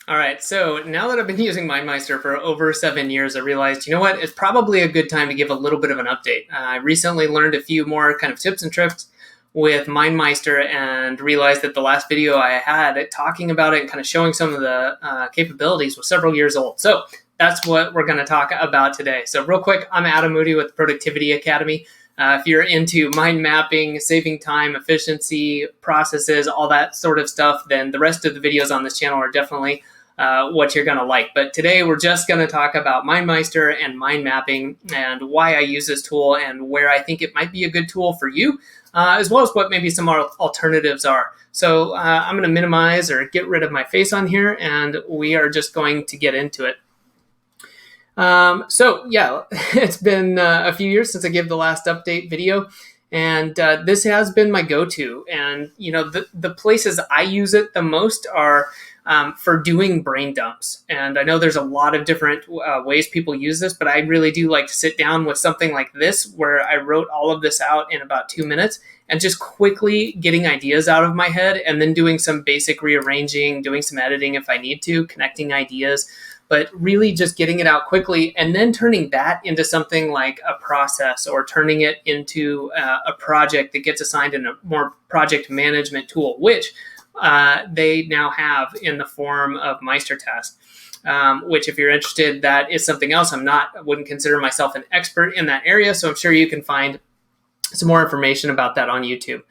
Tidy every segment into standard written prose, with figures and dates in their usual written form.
All right, so now that I've been using MindMeister for over 7 years, I realized, you know what, it's probably a good time to give a little bit of an update. I recently learned a few more kind of tips and tricks with MindMeister and realized that the last video I had talking about it and kind of showing some of the capabilities was several years old. So that's what we're going to talk about today. So real quick, I'm Adam Moody with Productivity Academy. If you're into mind mapping, saving time, efficiency, processes, all that sort of stuff, then the rest of the videos on this channel are definitely what you're going to like. But today we're just going to talk about MindMeister and mind mapping and why I use this tool and where I think it might be a good tool for you, as well as what maybe some alternatives are. So I'm going to minimize or get rid of my face on here, and we are just going to get into it. So yeah, it's been a few years since I gave the last update video, and this has been my go-to. And you know, the places I use it the most are for doing brain dumps. And I know there's a lot of different ways people use this, but I really do like to sit down with something like this, where I wrote all of this out in about 2 minutes and just quickly getting ideas out of my head, and then doing some basic rearranging, doing some editing if I need to, connecting ideas, but really just getting it out quickly and then turning that into something like a process, or turning it into a project that gets assigned in a more project management tool, which they now have in the form of MeisterTask, which if you're interested, that is something else. I wouldn't consider myself an expert in that area, so I'm sure you can find some more information about that on YouTube.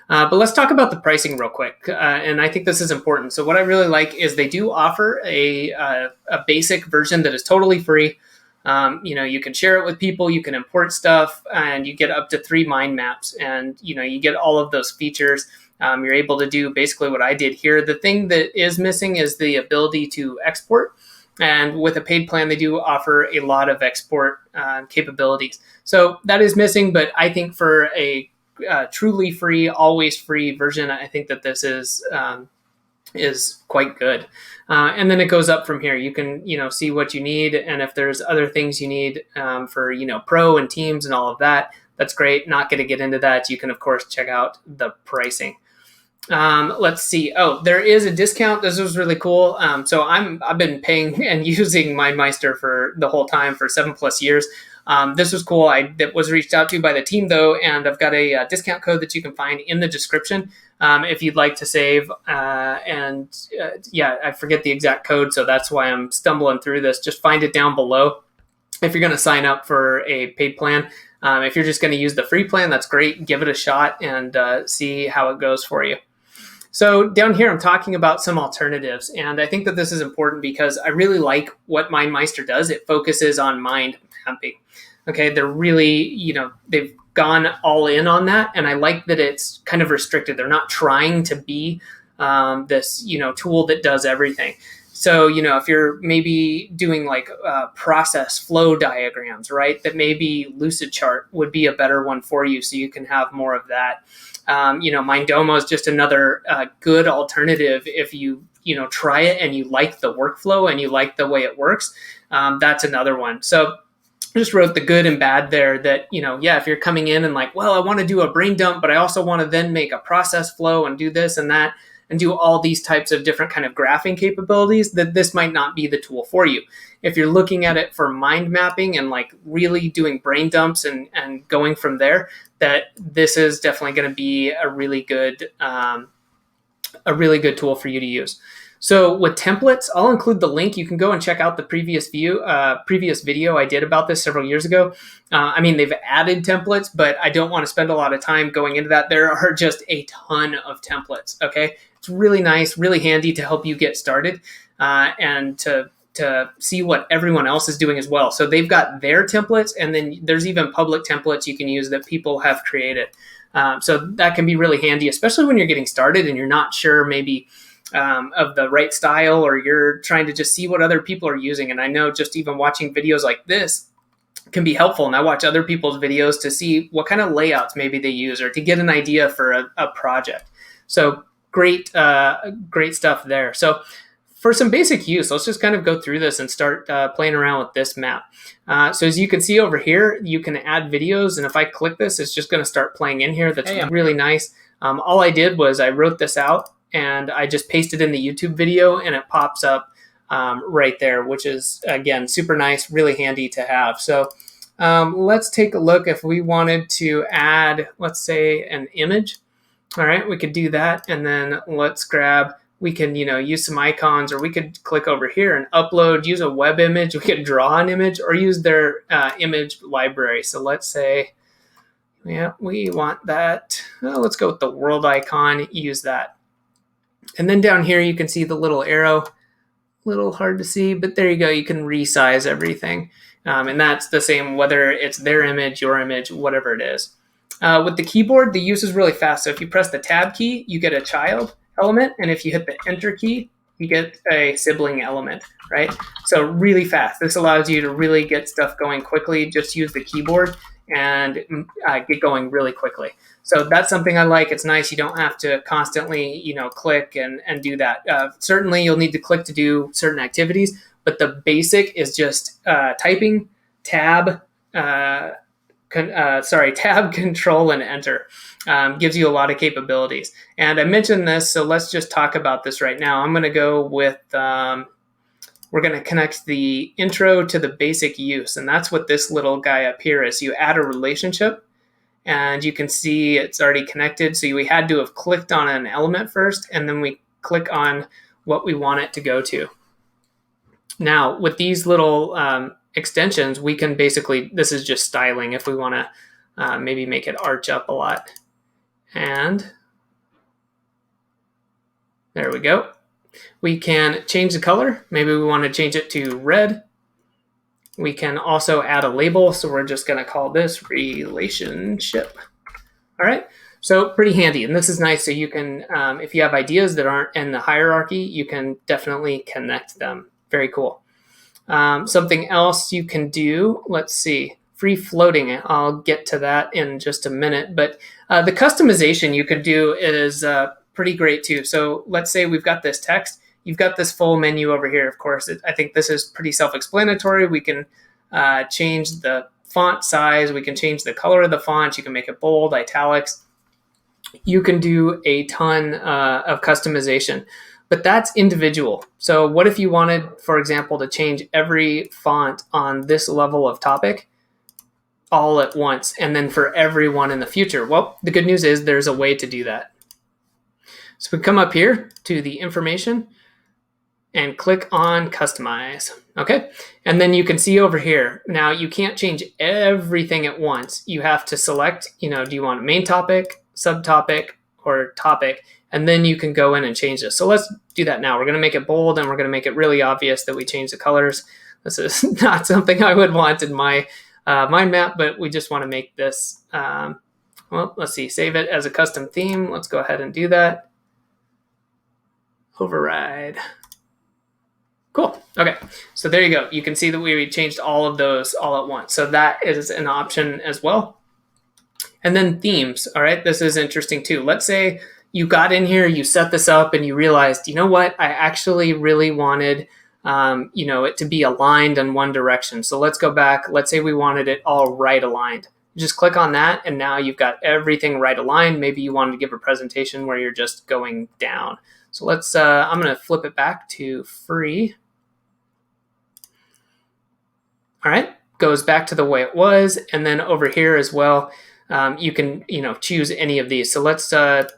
But let's talk about the pricing real quick. And I think this is important. So what I really like is they do offer a basic version that is totally free. You can share it with people, you can import stuff, and you get up to 3 mind maps, and you get all of those features. You're able to do basically what I did here. The thing that is missing is the ability to export. And with a paid plan, they do offer a lot of export capabilities. So that is missing, but I think for a truly free, always free version, I think that this is quite good. And then it goes up from here. You can see what you need, and if there's other things you need for pro and teams and all of that, that's great. Not going to get into that. You can of course check out the pricing. Let's see. Oh, there is a discount. This was really cool. So I've been paying and using MindMeister for the whole time for 7+ years. This was cool. I was reached out to by the team though, and I've got a discount code that you can find in the description if you'd like to save. Yeah, I forget the exact code, so that's why I'm stumbling through this. Just find it down below if you're going to sign up for a paid plan. If you're just going to use the free plan, that's great. Give it a shot and see how it goes for you. So down here, I'm talking about some alternatives, and I think that this is important because I really like what MindMeister does. It focuses on mind mapping. Okay, they're really, they've gone all in on that, and I like that it's kind of restricted. They're not trying to be this, tool that does everything. So, if you're maybe doing like process flow diagrams, right, that maybe Lucidchart would be a better one for you, so you can have more of that. Mindomo is just another good alternative if you try it and you like the workflow and you like the way it works. That's another one. So I just wrote the good and bad there that, if you're coming in and like, well, I want to do a brain dump, but I also want to then make a process flow and do this and that and do all these types of different kind of graphing capabilities, that this might not be the tool for you. If you're looking at it for mind mapping and like really doing brain dumps and going from there, that this is definitely going to be a really good tool for you to use. So with templates, I'll include the link. You can go and check out the previous video I did about this several years ago. They've added templates, but I don't want to spend a lot of time going into that. There are just a ton of templates. Okay, it's really nice, really handy to help you get started and to see what everyone else is doing as well. So they've got their templates, and then there's even public templates you can use that people have created. So that can be really handy, especially when you're getting started and you're not sure maybe of the right style, or you're trying to just see what other people are using. And I know just even watching videos like this can be helpful. And I watch other people's videos to see what kind of layouts maybe they use, or to get an idea for a project. So great stuff there. So for some basic use, let's just kind of go through this and start playing around with this map. So as you can see over here, you can add videos. And if I click this, it's just going to start playing in here. That's really nice. All I did was I wrote this out and I just pasted in the YouTube video, and it pops up right there, which is, again, super nice, really handy to have. So let's take a look if we wanted to add, let's say, an image. All right, we could do that. And then let's grab, we can, use some icons, or we could click over here and upload, use a web image. We could draw an image or use their image library. So let's say, yeah, we want that. Let's go with the world icon, use that. And then down here, you can see the little arrow, little hard to see, but there you go. You can resize everything. And that's the same whether it's their image, your image, whatever it is. With the keyboard, the use is really fast. So if you press the tab key, you get a child element. And if you hit the enter key, you get a sibling element, right? So really fast. This allows you to really get stuff going quickly. Just use the keyboard and get going really quickly. So that's something I like. It's nice. You don't have to constantly, click and do that. Certainly, you'll need to click to do certain activities, but the basic is just typing, tab, tab, control, and enter. Gives you a lot of capabilities. And I mentioned this, so let's just talk about this right now. I'm going to go with, we're going to connect the intro to the basic use. And that's what this little guy up here is. You add a relationship, and you can see it's already connected. So we had to have clicked on an element first, and then we click on what we want it to go to. Now, with these little extensions, we can basically, this is just styling if we want to maybe make it arch up a lot. And there we go. We can change the color. Maybe we want to change it to red. We can also add a label. So we're just going to call this relationship. All right. So pretty handy. And this is nice. So you can, if you have ideas that aren't in the hierarchy, you can definitely connect them. Very cool. Something else you can do, let's see, free floating. I'll get to that in just a minute. But the customization you could do is pretty great too. So let's say we've got this text. You've got this full menu over here. Of course, I think this is pretty self-explanatory. We can change the font size. We can change the color of the font. You can make it bold, italics. You can do a ton of customization, but that's individual. So what if you wanted, for example, to change every font on this level of topic all at once, and then for everyone in the future? Well, the good news is there's a way to do that. So we come up here to the information and click on customize. Okay. And then you can see over here, now you can't change everything at once. You have to select, do you want a main topic, subtopic, or topic? And then you can go in and change this. So let's do that now. We're going to make it bold, and we're going to make it really obvious that we change the colors. This is not something I would want in my mind map, but we just want to make this, well, let's see, save it as a custom theme. Let's go ahead and do that. Override. Cool. Okay. So there you go. You can see that we changed all of those all at once. So that is an option as well. And then themes. All right. This is interesting too. Let's say you got in here, you set this up, and you realized, you know what? I actually really wanted, it to be aligned in one direction. So let's go back. Let's say we wanted it all right aligned. Just click on that, and now you've got everything right aligned. Maybe you wanted to give a presentation where you're just going down. So let's, I'm going to flip it back to free. All right, goes back to the way it was. And then over here as well, you can, choose any of these. So let's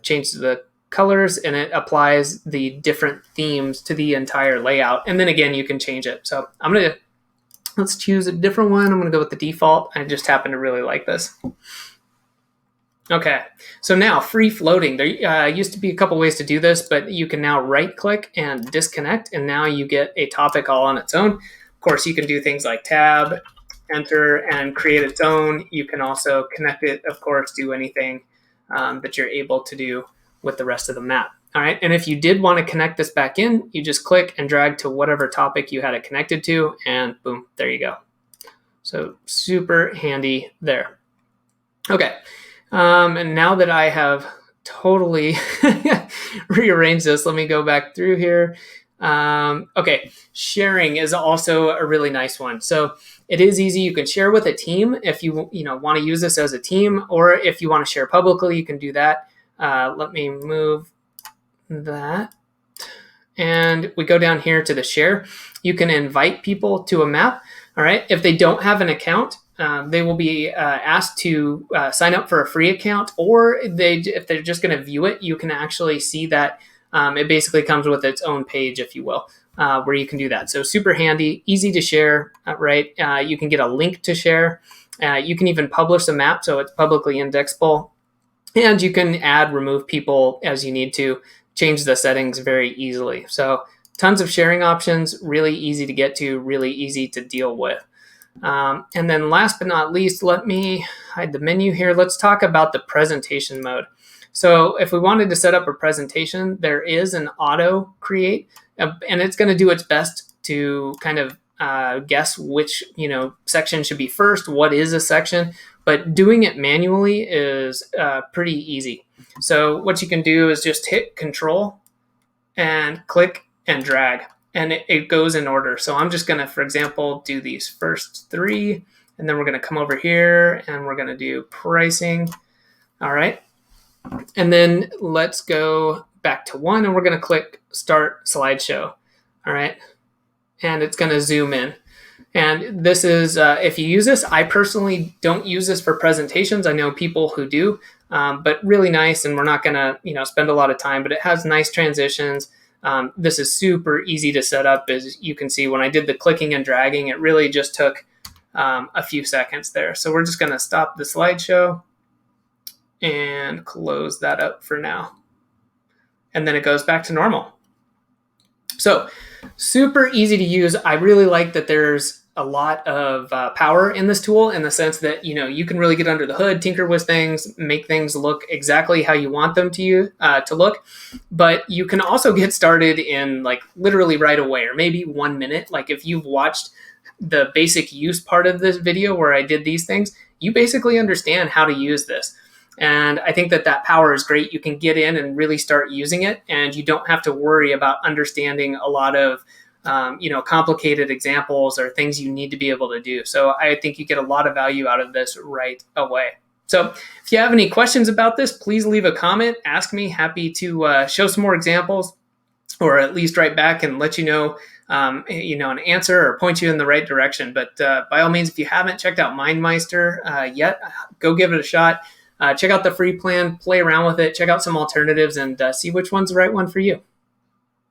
change the colors, and it applies the different themes to the entire layout. And then again, you can change it. So let's choose a different one. I'm going to go with the default. I just happen to really like this. Okay, so now free floating. There used to be a couple ways to do this, but you can now right click and disconnect, and now you get a topic all on its own. Of course, you can do things like tab, enter, and create its own. You can also connect it, of course, do anything that you're able to do with the rest of the map. All right, and if you did want to connect this back in, you just click and drag to whatever topic you had it connected to, and boom, there you go. So super handy there. Okay. And now that I have totally rearranged this, let me go back through here. Okay, sharing is also a really nice one. So it is easy. You can share with a team if you want to use this as a team, or if you want to share publicly, you can do that. Let me move that. and we go down here to the share. You can invite people to a map. All right. If they don't have an account, they will be asked to sign up for a free account, or if they're just going to view it, you can actually see that it basically comes with its own page, if you will, where you can do that. So super handy, easy to share, right? You can get a link to share. You can even publish a map, so it's publicly indexable. And you can add, remove people as you need to, change the settings very easily. So tons of sharing options, really easy to get to, really easy to deal with. And then last but not least, let me hide the menu here. Let's talk about the presentation mode. So if we wanted to set up a presentation, there is an auto create, and it's going to do its best to kind of guess which section should be first, what is a section, but doing it manually is pretty easy. So what you can do is just hit Control and click and drag, and it goes in order. So I'm just going to, for example, do these first three, and then we're going to come over here and we're going to do pricing. All right. And then let's go back to one, and we're going to click Start Slideshow. All right. And it's going to zoom in. And this is, if you use this, I personally don't use this for presentations. I know people who do, but really nice. And we're not going to, spend a lot of time, but it has nice transitions. This is super easy to set up. As you can see, when I did the clicking and dragging, it really just took a few seconds there. So we're just going to stop the slideshow and close that up for now. And then it goes back to normal. So super easy to use. I really like that there's a lot of power in this tool, in the sense that, you can really get under the hood, tinker with things, make things look exactly how you want them to look. But you can also get started in literally right away, or maybe 1 minute. Like if you've watched the basic use part of this video where I did these things, you basically understand how to use this. And I think that power is great. You can get in and really start using it, and you don't have to worry about understanding a lot of complicated examples or things you need to be able to do. So I think you get a lot of value out of this right away. So if you have any questions about this, please leave a comment. Ask me. Happy to show some more examples, or at least write back and let you know, an answer, or point you in the right direction. But by all means, if you haven't checked out MindMeister yet, go give it a shot. Check out the free plan, play around with it, check out some alternatives, and see which one's the right one for you.